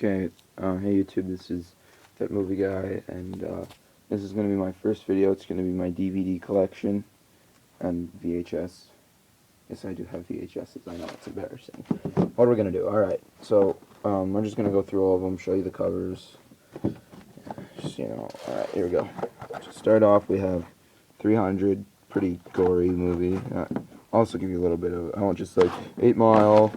Okay, hey YouTube, this is That Movie Guy, and this is going to be my first video. It's going to be my DVD collection and VHS. Yes, I do have VHSs. I know, it's embarrassing. What are we going to do? Alright, so we're just going to go through all of them, show you the covers. Just, alright, here we go. To start off, we have 300, pretty gory movie. I'll also give you a little bit of, I won't just like 8 Mile,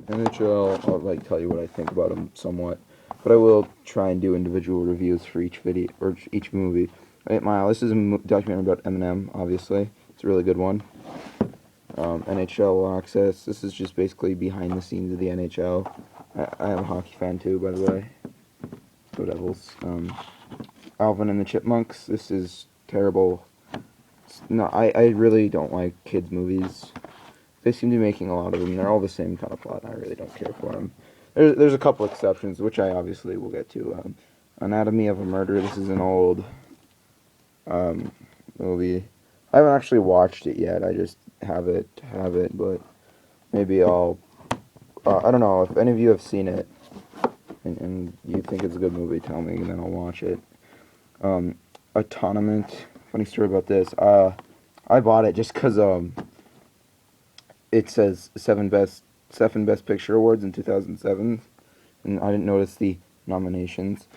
NHL, I'll like tell you what I think about them somewhat, but I will try and do individual reviews for each video or each movie. 8 Mile. This is a documentary about Eminem. Obviously, it's a really good one. NHL All Access. This is just basically behind the scenes of the NHL. I am a hockey fan too, by the way. Go Devils. Alvin and the Chipmunks. This is terrible. No, I really don't like kids movies. They seem to be making a lot of them. They're all the same kind of plot, and I really don't care for them. There's a couple exceptions, which I obviously will get to. Anatomy of a Murder. This is an old movie. I haven't actually watched it yet. I just have it, but maybe I'll... I don't know. If any of you have seen it, and you think it's a good movie, tell me, and then I'll watch it. Atonement. Funny story about this. I bought it just because... it says seven best picture awards in 2007, and I didn't notice the nominations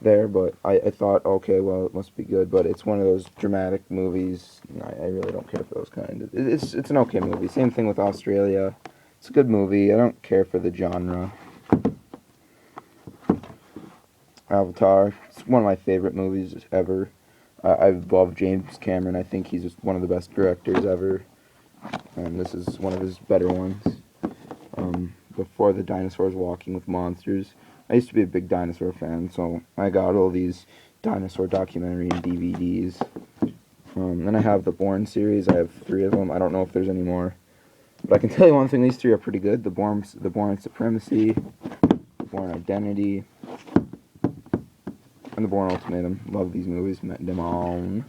there, but I thought, okay, well, it must be good. But it's one of those dramatic movies, and I really don't care for those kind. It's an okay movie. Same thing with Australia. It's a good movie. I don't care for the genre. Avatar. It's one of my favorite movies ever. I love James Cameron. I think he's just one of the best directors ever. And this is one of his better ones. Before the Dinosaurs Walking with Monsters. I used to be a big dinosaur fan, so I got all these dinosaur documentary and DVDs. Then I have the Bourne series. I have 3 of them. I don't know if there's any more. But I can tell you one thing, these 3 are pretty good. The Bourne Supremacy, the Bourne Identity, and the Bourne Ultimatum. Love these movies. Met them all.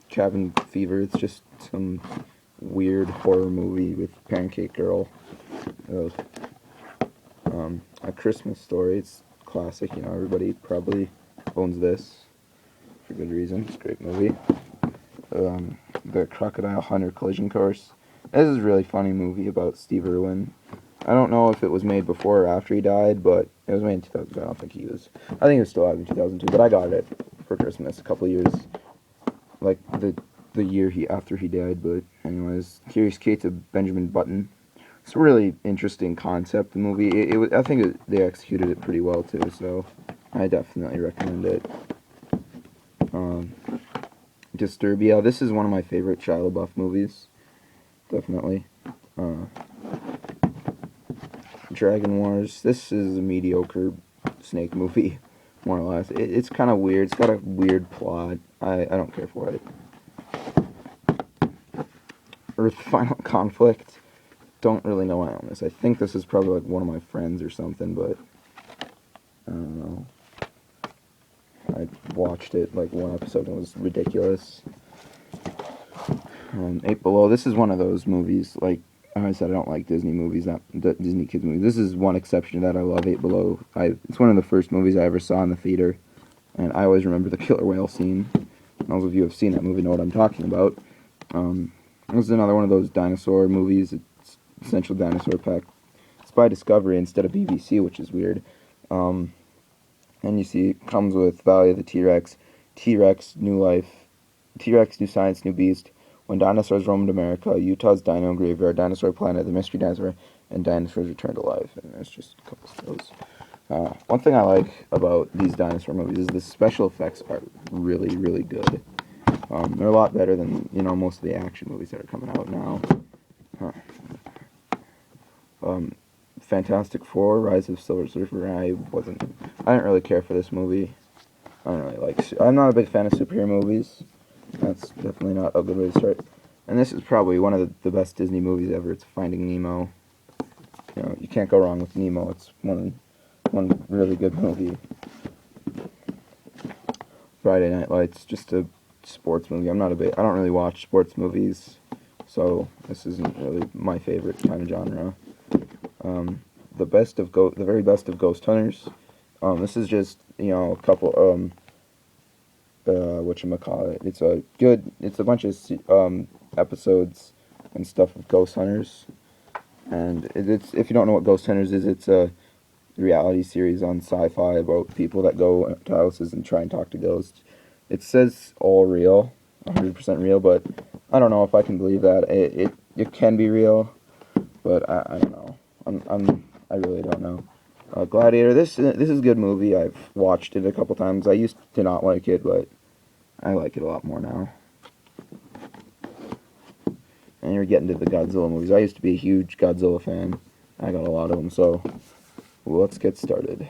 Cabin Fever. It's just some weird horror movie with Pancake Girl. A Christmas Story. It's classic. Everybody probably owns this for good reason. It's a great movie. The Crocodile Hunter Collision Course. This is a really funny movie about Steve Irwin. I don't know if it was made before or after he died, but it was made in 2000. I don't think he was. I think he was still alive in 2002. But I got it for Christmas a couple of years, like the year after he died. But anyways, Curious Case of Benjamin Button. It's a really interesting concept, the movie. I think they executed it pretty well too, so I definitely recommend it. Disturbia. This is one of my favorite Shia LaBeouf movies. Definitely. Dragon Wars. This is a mediocre snake movie, more or less. It's kind of weird. It's got a weird plot. I don't care for it. Earth Final Conflict. Don't really know why I own this. I think this is probably like one of my friends or something, but I don't know. I watched it like one episode and it was ridiculous. 8 Below. This is one of those movies. Like I said, I don't like Disney movies, Disney kids movies. This is one exception to that. I love 8 Below. It's one of the first movies I ever saw in the theater, and I always remember the killer whale scene. Those of you who have seen that movie know what I'm talking about. This is another one of those dinosaur movies. It's Essential Dinosaur Pack. It's by Discovery instead of BBC, which is weird. And you see, it comes with Valley of the T-Rex, T-Rex, New Life, T-Rex, New Science, New Beast, When Dinosaurs Roamed America, Utah's Dino Graveyard, Dinosaur Planet, The Mystery Dinosaur, and Dinosaurs Return to Life. And there's just a couple of those. One thing I like about these dinosaur movies is the special effects are really, really good. They're a lot better than, most of the action movies that are coming out now. Fantastic Four, Rise of Silver Surfer. I didn't really care for this movie. I'm not a big fan of superhero movies. That's definitely not a good way to start. And this is probably one of the best Disney movies ever. It's Finding Nemo. You can't go wrong with Nemo. It's one really good movie. Friday Night Lights, just a sports movie. I don't really watch sports movies, so this isn't really my favorite kind of genre. the very best of Ghost Hunters. This is just, you know, a couple, whatchamacallit. It's a bunch of episodes and stuff of Ghost Hunters. And it's, if you don't know what Ghost Hunters is, it's a reality series on Sci-Fi about people that go to houses and try and talk to ghosts. It says all real, 100% real, but I don't know if I can believe that. It can be real, but I don't know. I really don't know. Gladiator, this is a good movie. I've watched it a couple times. I used to not like it, but I like it a lot more now. And you're getting to the Godzilla movies. I used to be a huge Godzilla fan. I got a lot of them, so let's get started.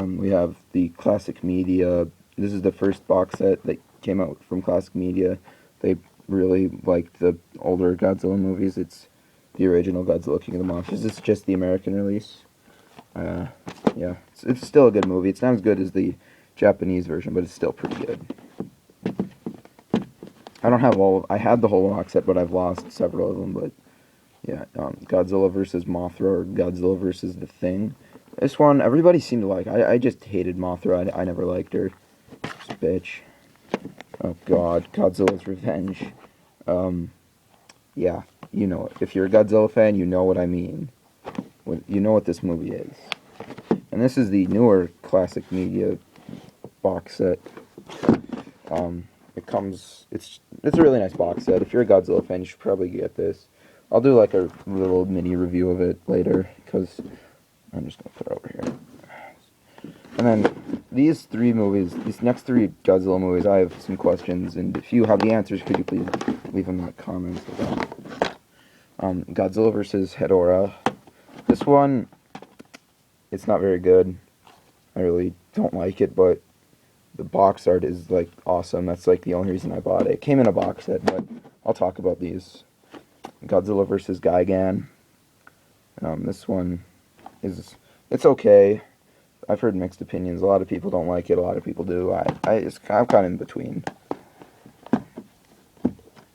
We have the Classic Media. This is the first box set that came out from Classic Media. They really liked the older Godzilla movies. It's the original Godzilla King of the Monsters. It's just the American release. Yeah, it's still a good movie. It's not as good as the Japanese version, but it's still pretty good. I don't have I had the whole box set, but I've lost several of them, but yeah, Godzilla vs. Mothra, or Godzilla vs. The Thing. This one, everybody seemed to like. I just hated Mothra. I never liked her. This bitch. Oh god, Godzilla's Revenge. Yeah, you know it. If you're a Godzilla fan, you know what I mean. You know what this movie is. And this is the newer Classic Media box set. It's a really nice box set. If you're a Godzilla fan, you should probably get this. I'll do like a little mini review of it later, because I'm just going to put it over here. And then these next three Godzilla movies, I have some questions, and if you have the answers, could you please leave them in the comments. Godzilla vs. Hedorah. This one, it's not very good. I really don't like it, but the box art is, like, awesome. That's, like, the only reason I bought it. It came in a box set, but I'll talk about these. Godzilla vs. Gigan. This one it's okay. I've heard mixed opinions. A lot of people don't like it. A lot of people do. I'm kind of in between.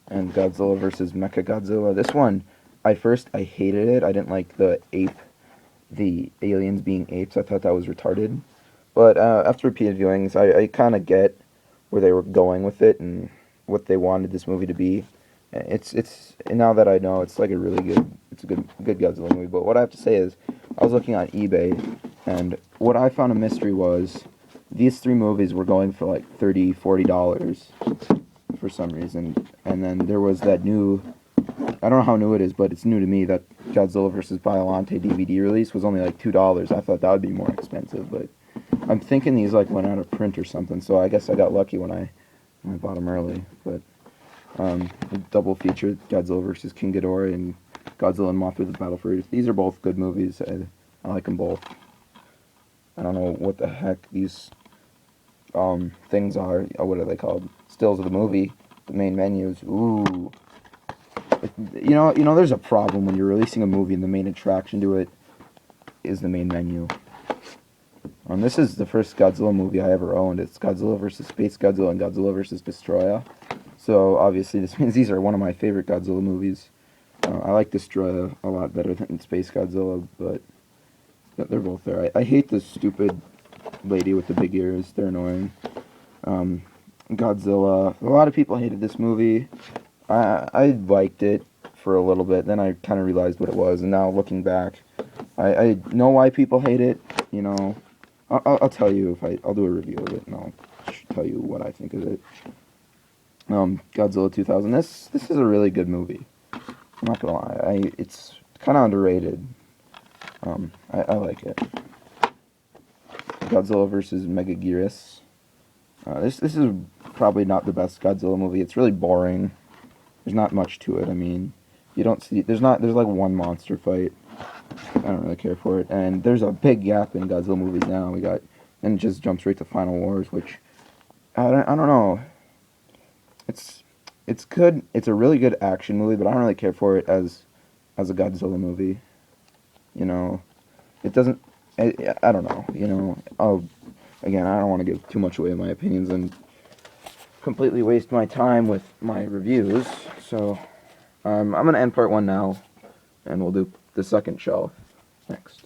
And Godzilla vs. Mechagodzilla. This one, I hated it. I didn't like the aliens being apes. I thought that was retarded. But after repeated viewings, I kind of get where they were going with it and what they wanted this movie to be. And now that I know, it's like a good Godzilla movie. But what I have to say is, I was looking on eBay, and what I found a mystery was, these three movies were going for like $30, $40 for some reason. And then there was that new, I don't know how new it is, but it's new to me, that Godzilla vs. Biollante DVD release was only like $2. I thought that would be more expensive, but I'm thinking these like went out of print or something, so I guess I got lucky when I bought them early. But double feature, Godzilla vs. King Ghidorah and Godzilla and Mothra: The Battle for Earth. These are both good movies. I like them both. I don't know what the heck these things are. What are they called? Stills of the movie. The main menus. Ooh. You know, there's a problem when you're releasing a movie and the main attraction to it is the main menu. This is the first Godzilla movie I ever owned. It's Godzilla vs. Space Godzilla and Godzilla vs. Destroya. So, obviously, this means these are one of my favorite Godzilla movies. I like Destroya a lot better than Space Godzilla, but they're both there. I hate this stupid lady with the big ears. They're annoying. Godzilla. A lot of people hated this movie. I liked it for a little bit, then I kind of realized what it was, and now looking back, I know why people hate it, you know. I'll tell you I'll do a review of it, and I'll tell you what I think of it. Godzilla 2000. This is a really good movie. I'm not gonna lie. It's kind of underrated. I like it. Godzilla vs. Megaguirus. This is probably not the best Godzilla movie. It's really boring. There's not much to it. I mean, you don't see. There's like one monster fight. I don't really care for it. And there's a big gap in Godzilla movies now. And it just jumps right to Final Wars, which I don't know. It's good. It's a really good action movie, but I don't really care for it as a Godzilla movie. You know, it doesn't. I don't know. You know, again, I don't want to give too much away of my opinions and completely waste my time with my reviews. So I'm gonna end part 1 now, and we'll do the second shelf next.